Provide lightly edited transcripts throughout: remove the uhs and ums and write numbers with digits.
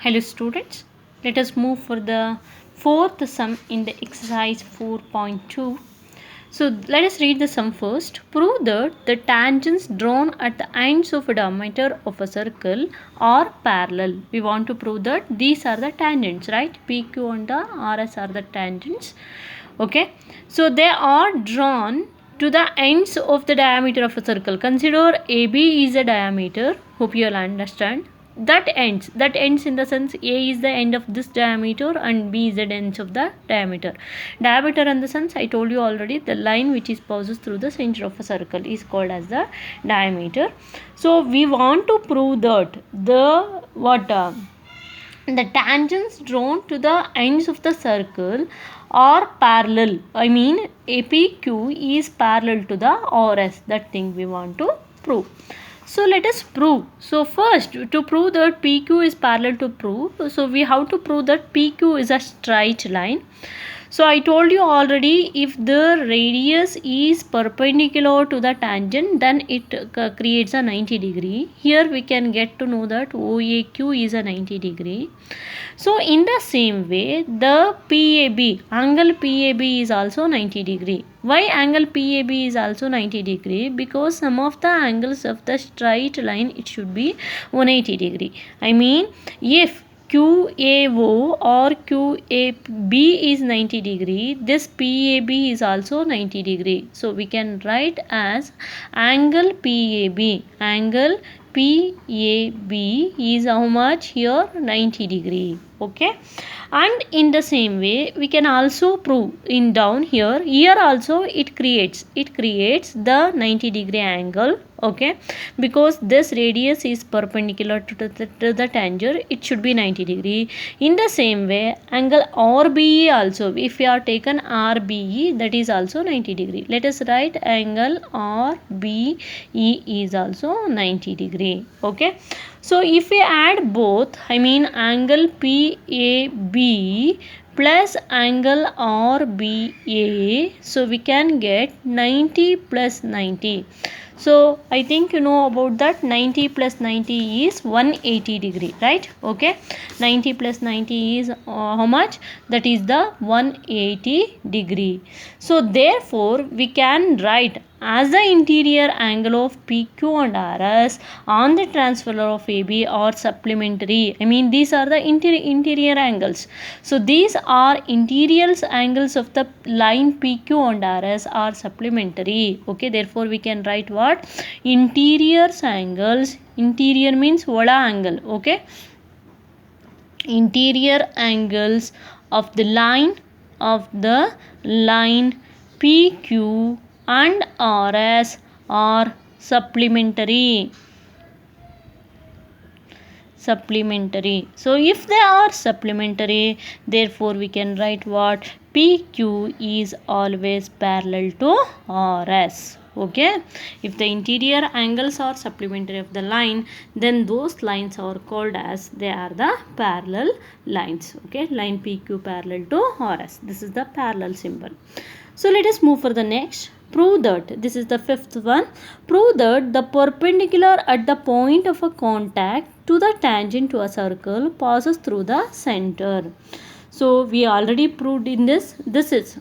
Hello students, let us move for the fourth sum in the exercise 4.2. So let us read the sum first. Prove that the tangents drawn at the ends of a diameter of a circle are parallel. We want to prove that these are the tangents, right? PQ and the RS are the tangents. Okay, so they are drawn to the ends of the diameter of a circle. Consider AB is a diameter. Hope you all understand. That ends in the sense A is the end of this diameter and B is the ends of the diameter. Diameter in the sense I told you already, the line which is passes through the center of a circle is called as the diameter. So we want to prove that the tangents drawn to the ends of the circle are parallel. I mean APQ is parallel to the RS. That thing we want to prove. So let us prove. So first, to prove that PQ is parallel to prove, so we have to prove that PQ is a straight line. So I told you already, if the radius is perpendicular to the tangent, then it creates a 90 degree. Here we can get to know that OAQ is a 90 degree. So in the same way, the PAB, angle PAB is also 90 degree. Why angle PAB is also 90 degree? Because some of the angles of the straight line, it should be 180 degree. I mean, if QAO or QAB is 90 degree, this PAB is also 90 degree. So we can write as angle PAB. Angle PAB is how much here? 90 degree. Okay, and in the same way we can also prove in down here also it creates the 90 degree angle. Okay, because this radius is perpendicular to the tangent, it should be 90 degree. In the same way, angle RBE also, if we are taken RBE, that is also 90 degree. Let us write angle RBE is also 90 degree. Okay, so if we add both, I mean angle PAB plus angle RBA, so we can get 90 plus 90. So I think you know about that. 90 plus 90 is 180 degree, right? Okay, 90 plus 90 is how much? That is the 180 degree. So therefore we can write as the interior angle of PQ and RS on the transfer of AB are supplementary. I mean these are the interior angles. So these are interior angles of the line PQ and RS are supplementary. Okay, therefore we can write what? Interior angles. Interior means vada angle. Okay, interior angles of the line PQ and RS are supplementary. So if they are supplementary, therefore we can write what? PQ is always parallel to RS. Okay, if the interior angles are supplementary of the line, then those lines are called as, they are the parallel lines. Okay, line PQ parallel to RS. This is the parallel symbol. So let us move for the next. Prove that, this is the fifth one, prove that the perpendicular at the point of a contact to the tangent to a circle passes through the center. So we already proved in this is,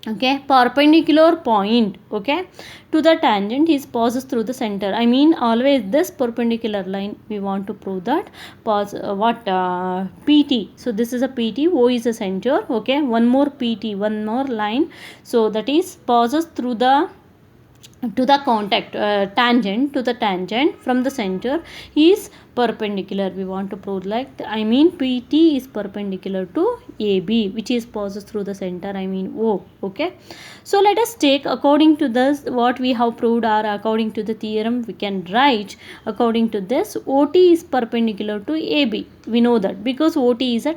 okay, perpendicular point, okay, to the tangent is passes through the center. I mean always this perpendicular line we want to prove that PT. So this is a PT, O is a center. Okay, one more PT, one more line, so that is passes through the contact tangent to the tangent from the center is perpendicular. We want to prove like, I mean PT is perpendicular to AB, which is passes through the center, I mean O. Okay, so let us take according to this what we have proved, or according to the theorem we can write according to this, OT is perpendicular to AB. We know that because OT is a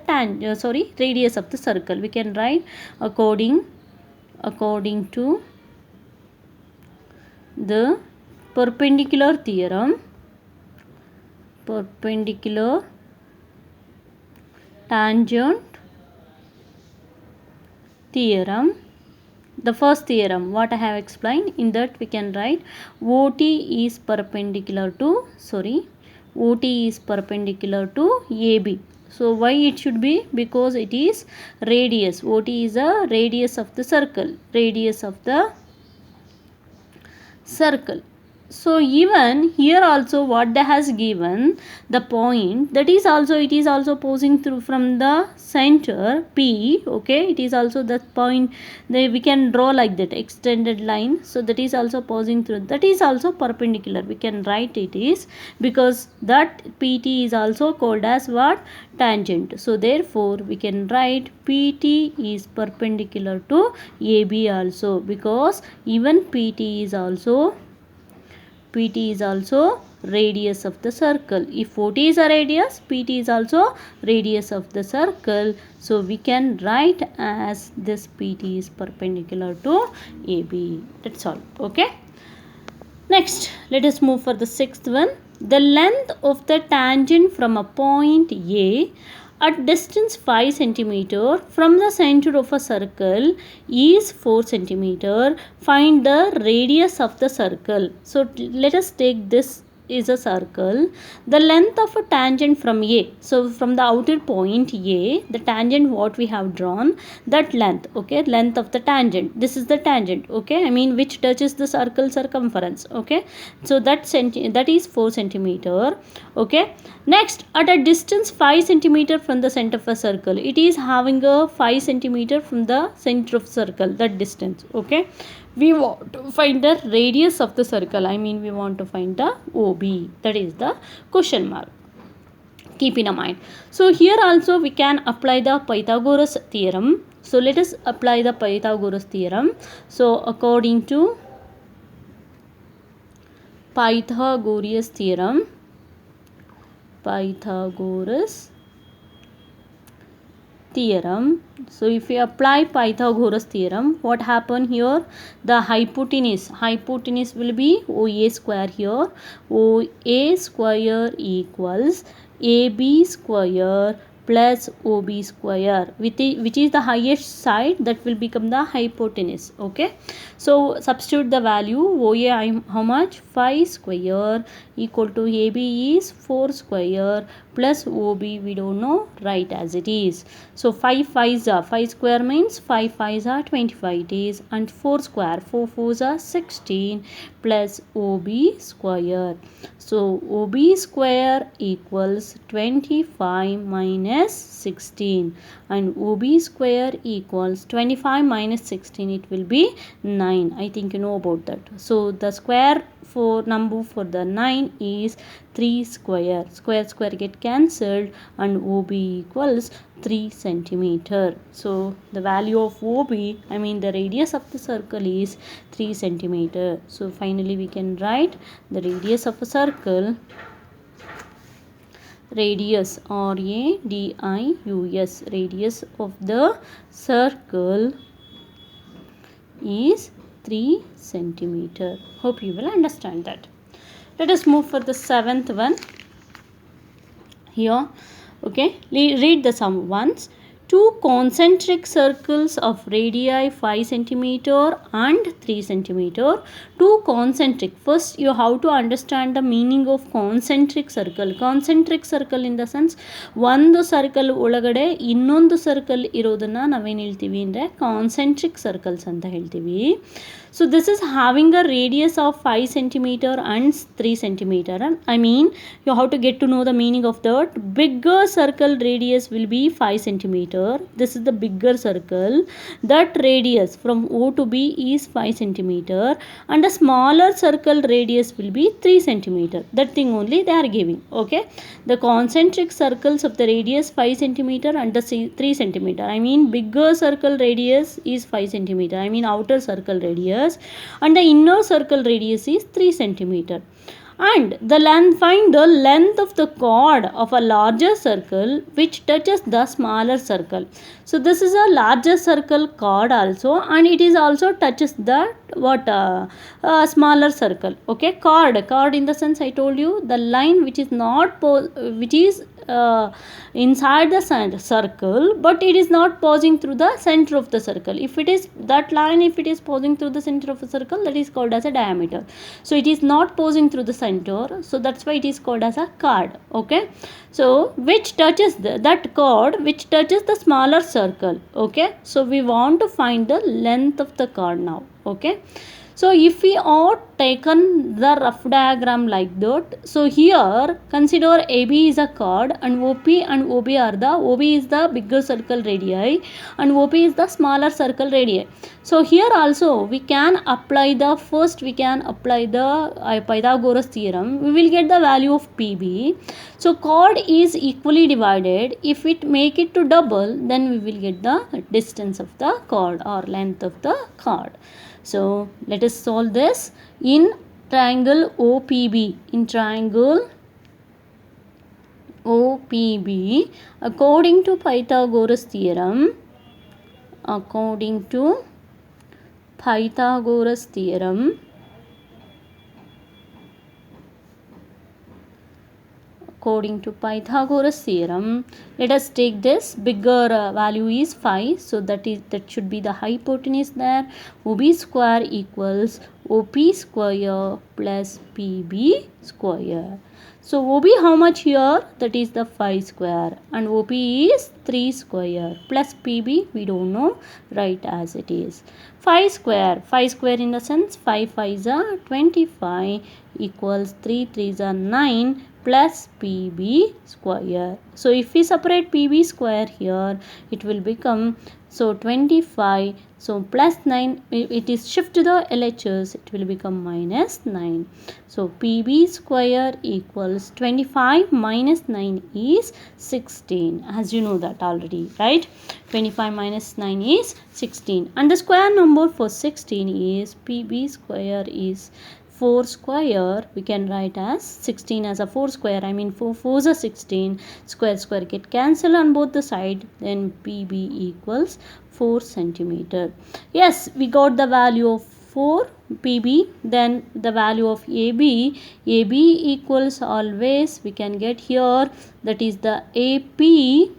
radius of the circle. We can write according to the perpendicular theorem, perpendicular tangent theorem, the first theorem what I have explained, in that we can write OT is perpendicular to OT is perpendicular to AB. So why it should be? Because it is radius. OT is a radius of the circle. Radius of the circle. So even here also what they has given the point, that is also, it is also posing through from the center P. Okay, it is also that point, we can draw like that extended line. So that is also posing through, that is also perpendicular, we can write it is, because that PT is also called as what? Tangent. So therefore we can write PT is perpendicular to AB also, because even PT is also radius of the circle. If OT is a radius, PT is also radius of the circle. So we can write as this PT is perpendicular to AB. That's all. Okay. Next, let us move for the sixth one. The length of the tangent from a point A at distance 5 cm from the center of a circle is 4 cm. Find the radius of the circle. So let us take this is a circle. The length of a tangent from A. So from the outer point A, the tangent what we have drawn, that length, okay, length of the tangent. This is the tangent, okay, I mean which touches the circle circumference, okay. So that is 4 cm, okay. Next, at a distance 5 cm from the center of a circle, it is having a 5 cm from the center of circle, that distance, okay. We want to find the radius of the circle, I mean we want to find the OB, that is the question mark. Keep in mind. So here also we can apply the Pythagoras theorem. So let us apply the Pythagoras theorem. So according to Pythagoras theorem, so if we apply Pythagoras theorem, what happen here? The hypotenuse will be OA square here. OA square equals AB square plus OB square, which is the highest side, that will become the hypotenuse, okay. So substitute the value. OA how much? 5 square equal to AB is 4 square plus OB we don't know, write as it is. So 5 square means 5 5s are 25 it is, and 4 square 4 4s are 16 plus OB square. So OB square equals 25 minus 16, and OB square equals 25 minus 16, it will be 9. I think you know about that. So the square for number for the 9 is 3 square. Square get cancelled, and OB equals 3 centimeter. So the value of OB, I mean the radius of the circle, is 3 centimeter. So finally we can write the radius of a circle, radius, radius, radius of the circle is 3 centimeter. Hope you will understand that. Let us move for the seventh one. Here, okay, read the sum once. Two concentric circles of radii 5 centimeter and 3 centimeter. Two concentric. First you have to understand the meaning of concentric circle. Concentric circle in the sense, ಒಂದು circle ಒಳಗಡೆ ಇನ್ನೊಂದು circle ಇರೋದನ್ನ ನಾವೇನು ಹೇಳ್ತೀವಿ ಅಂದರೆ concentric circles ಅಂತ ಹೇಳ್ತೀವಿ. So this is having a radius of 5 centimeter and 3 centimeter. I mean you have to get to know the meaning of that. Bigger circle radius will be 5 centimeter. This is the bigger circle. That radius from O to B is 5 centimeter, and a smaller circle radius will be 3 centimeter. That thing only they are giving, okay. The concentric circles of the radius 5 centimeter and the 3 centimeter. I mean bigger circle radius is 5 centimeter. I mean outer circle radius, and the inner circle radius is 3 centimeter. And find the length of the chord of a larger circle which touches the smaller circle. So this is a larger circle chord also, and it is also touches the smaller circle, okay. Chord in the sense I told you, the line which is not which is inside the circle, but it is not passing through the center of the circle. If it is that line, if it is passing through the center of a circle, that is called as a diameter. So it is not passing through the center, so that's why it is called as a chord. Okay, so which touches that chord which touches the smaller circle. Okay, so we want to find the length of the chord now. Okay, so if we are taken the rough diagram like that, so here consider AB is a chord and OP and OB are the, OB is the bigger circle radii and OP is the smaller circle radii. So here also we can apply the, first we can apply the Pythagoras theorem. We will get the value of PB. So chord is equally divided. If it make it to double, then we will get the distance of the chord or length of the chord. So let us solve this in triangle OPB. In triangle OPB, according to Pythagoras theorem, according to Pythagoras theorem, according to Pythagoras theorem, let us take this bigger value is 5, so that should be the hypotenuse there. OB square equals OP square plus PB square. So OB how much here? That is the 5 square and OP is 3 square plus PB we don't know, write as it is. 5 square in the sense 5 5s are 25 equals 3 3s are 9 plus PB square. So if we separate PB square here, it will become, so 25, so plus 9, it is shift to the LHS, it will become minus 9. So PB square equals 25 minus 9 is 16, as you know that already, right? 25 minus 9 is 16 and the square number for 16 is PB square is 4 square. We can write as 16 as a 4 square. I mean 4 4s are 16. Square get cancelled on both the side. Then PB equals 4 centimeter. Yes, we got the value of 4 PB. Then the value of AB. AB equals always, we can get here, that is the AP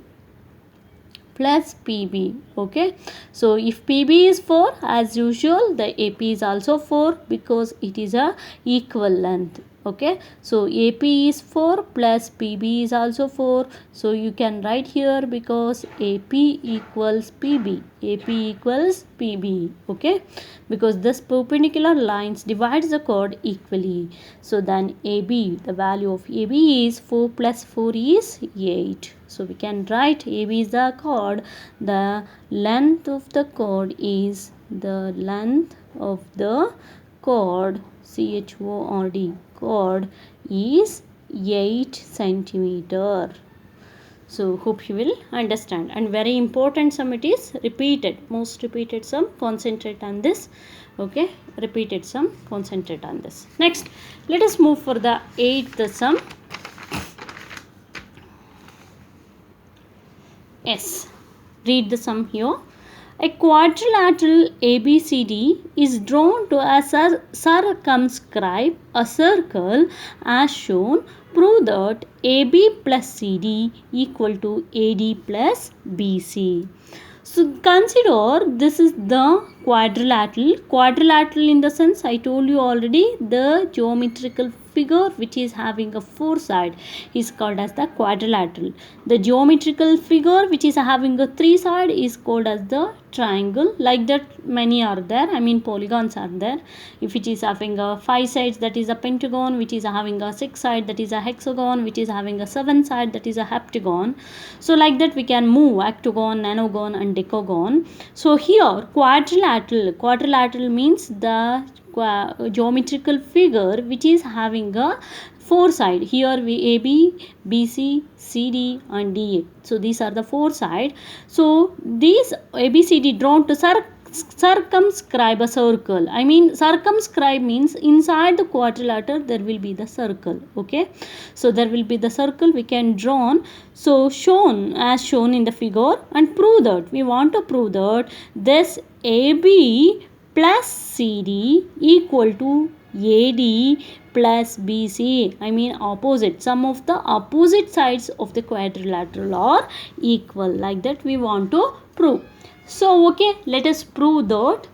plus PB. Okay, so if PB is 4, as usual the AP is also 4 because it is a equal length. Okay, so AP is 4 plus PB is also 4, so you can write here because AP equals PB, AP equals PB. Okay, because this perpendicular lines divides the chord equally. So then AB, the value of AB is 4 plus 4 is 8. So we can write AB is the chord, the length of the chord is, the length of the chord, CHORD, chord is 8 centimeter. So hope you will understand, and very important sum it is repeated, most repeated sum, concentrate on this. Okay, repeated sum, concentrate on this. Next, let us move for the 8th sum. Yes, read the sum here. A quadrilateral ABCD is drawn to circumscribe a circle as shown. Prove that AB plus CD equal to AD plus BC. So consider this is the quadrilateral. Quadrilateral in the sense I told you already, the geometrical figure which is having a 4 side is called as the quadrilateral. The geometrical figure which is having a 3 side is called as the triangle. Like that many are there, I mean polygons are there. If it is having a 5 sides, that is a pentagon, which is having a 6 side, that is a hexagon, which is having a 7 side, that is a heptagon. So like that we can move octagon, nonagon and decagon. So here quadrilateral means the geometrical figure which is having a 4 side. Here we AB, BC, CD and DA. So these are the 4 side. So these ABCD drawn to circumscribe a circle. I mean circumscribe means inside the quadrilateral there will be the circle. Okay, so there will be the circle we can drawn. So shown as shown in the figure, and prove that, we want to prove that this AB plus CD equal to AD plus BC. I mean opposite. Some of the opposite sides of the quadrilateral are equal. Like that we want to prove. So okay, let us prove that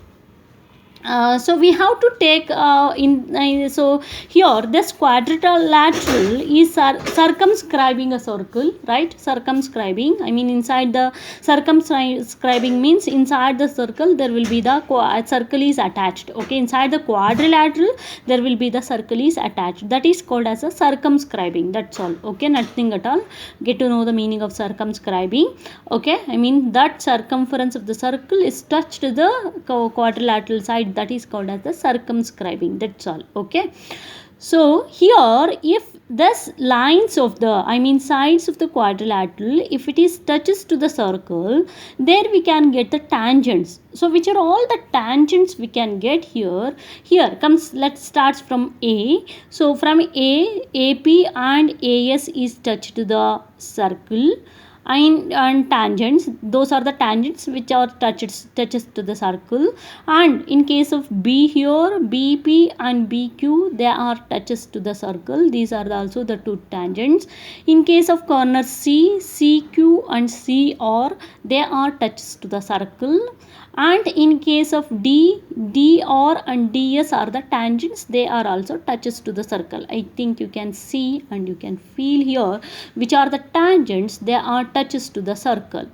so we have to take so here this quadrilateral is circumscribing a circle, right? Circumscribing, I mean inside the circumscribing means inside the circle there will be the circle is attached. Okay, inside the quadrilateral there will be the circle is attached, that is called as a circumscribing. That's all. Okay, nothing at all. Get to know the meaning of circumscribing. Okay, I mean that circumference of the circle is touched the quadrilateral side, that is called as the circumscribing. That's all. Okay, so here if this lines of the, I mean sides of the quadrilateral, if it is touches to the circle, there we can get the tangents. So which are all the tangents we can get here? Here comes, let's start from A. So from A, AP and AS is touched to the circle, and tangents, those are the tangents which are touches to the circle. And in case of B here, BP and BQ, they are touches to the circle, these are also the two tangents. In case of corner C, CQ and CR, they are touches to the circle. And in case of D, DR and DS are the tangents, they are also touches to the circle. I think you can see and you can feel here which are the tangents, they are touches to the circle.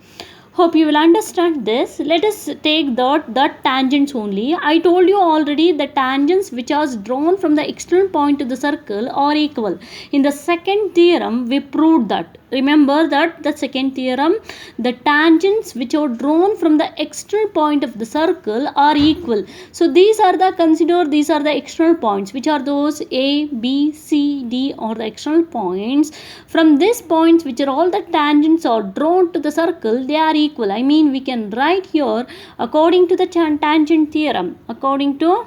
Hope you will understand this. Let us take that tangents only. I told you already the tangents which are drawn from the external point to the circle are equal. In the second theorem we proved that. Remember that the second theorem, the tangents which are drawn from the external point of the circle are equal. So these are the external points. Which are those? A, B, C, D are the external points. From these points which are all the tangents are drawn to the circle, they are equal. I mean we can write here according to the tangent theorem. According to,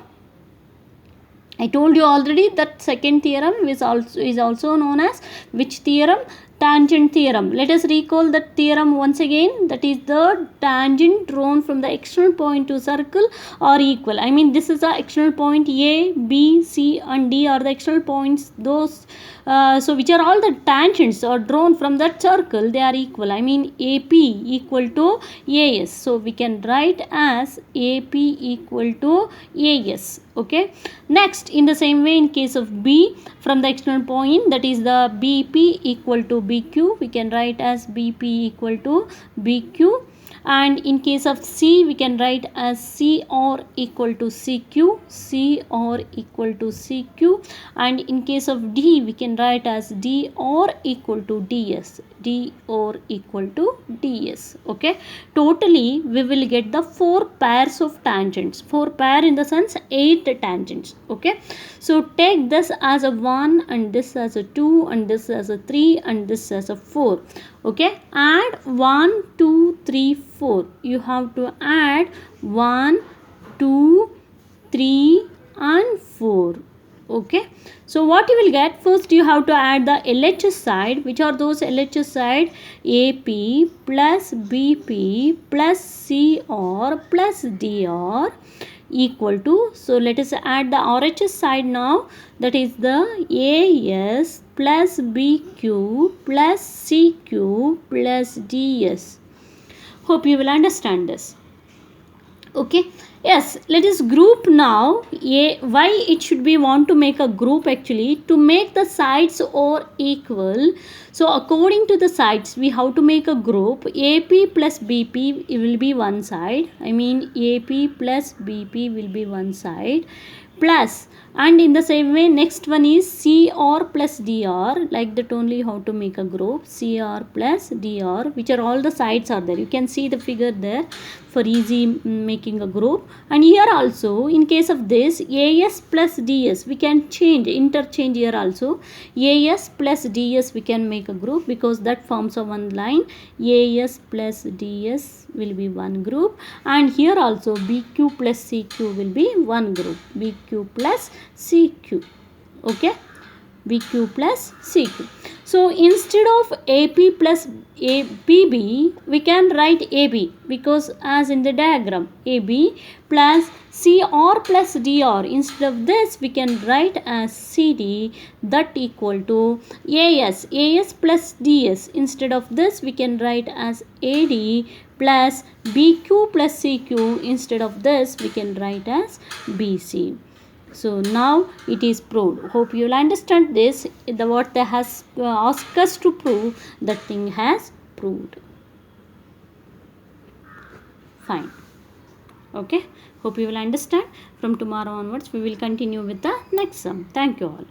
I told you already that second theorem is also known as which theorem? Tangent theorem. Let us recall that theorem once again. That is the tangent drawn from the external point to circle are equal. I mean this is the external point, A, B, C and D are the external points. Those so which are all the tangents are drawn from that circle, they are equal. I mean AP equal to AS. So we can write as AP equal to AS. Okay, next in the same way in case of B, from the external point, that is the BP equal to BQ, we can write as BP equal to BQ. And in case of C, we can write as CR equal to CQ, CR equal to CQ. And in case of D, we can write as DR equal to DS, DR equal to DS. Okay, totally we will get the 4 pairs of tangents. 4 pair in the sense 8 tangents. Okay, so take this as a 1 and this as a 2 and this as a 3 and this as a 4. Okay, add 1, 2, 3, 4. You have to add 1, 2, 3 and 4. Okay, so what you will get? First you have to add the LHS side. Which are those LHS side? AP plus BP plus CR plus DR equal to, so let us add the RHS side now, that is the AS plus BQ plus CQ plus DS. Hope you will understand this. Okay, yes, let us group now. Why it should be want to make a group? Actually to make the sides or equal. So according to the sides we have to make a group. AP plus BP will be one side. I mean AP plus BP will be one side, plus, and in the same way next one is CR plus DR. Like that only how to make a group. CR plus DR, which are all the sides are there. You can see the figure there for easy making a group. And here also in case of this AS plus DS, we can interchange here also. AS plus DS we can make a group because that forms a one line. AS plus DS will be one group, and here also BQ plus CQ will be one group. BQ plus CQ. Okay, BQ plus CQ. So instead of AP plus PB, we can write AB, because as in the diagram, AB plus CR plus DR. Instead of this, we can write as CD, that equal to AS plus DS. Instead of this, we can write as AD plus BQ plus CQ. Instead of this, we can write as BC. So now it is proved. Hope you will understand this. What they has asked us to prove, that thing has proved. Fine. Okay. Hope you will understand. From tomorrow onwards, we will continue with the next sum. Thank you all.